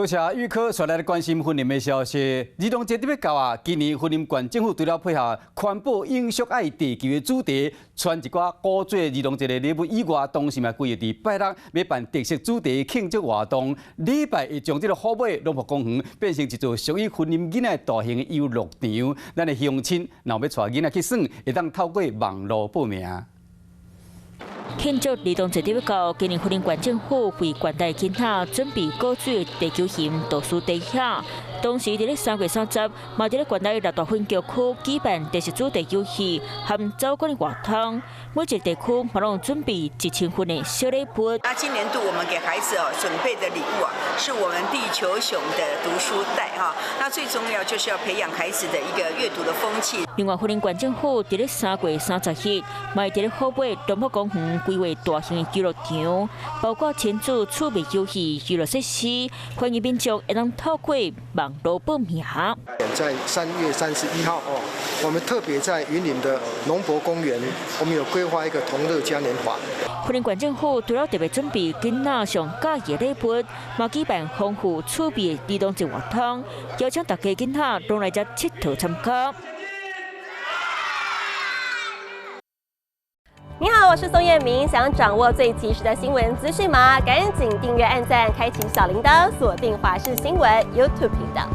车预科带来关心婚姻的消息。儿童节特别到啊，今年婚姻县政府除了配合环保永续爱地球的主题，传一寡古早儿童节的礼物以外，同时嘛规划伫拜六要办特色主题庆祝活动。礼拜会将这个好买龙福公园变成一座属于婚姻囡仔大型的游乐场。咱的乡亲若要带囡仔去耍，会当透过网络报名。庆祝儿童节特别到，今年婚姻县政府为县内囡仔准备古早地球型图书地下。同时，伫咧3月30，嘛伫咧县内六大分局区举办特色主题游戏和走馆的活动。每一个地区嘛拢准备1000份的小礼物。那今年度我们给孩子准备的礼物是我们地球熊的读书袋哈。那最重要就是要培养孩子的一个阅读的风气。另外，婚姻县政府伫咧3月30日，嘛会伫咧好买龙福公园规划大型的娱乐场，包括亲子趣味游戏、娱乐设施，欢迎民众会当透过网络报名。在3月31号我们特别在云林的农博公园，我们有规划一个同乐嘉年华。婚姻县政府除了特别准备囡仔上喜的礼物，嘛举办丰富趣味的儿童节活动，邀请大家囡仔拢来遮佚佗参加。你好，我是宋彦明。想掌握最及时的新闻资讯吗？赶紧订阅、按赞、开启小铃铛，锁定华视新闻 YouTube 频道。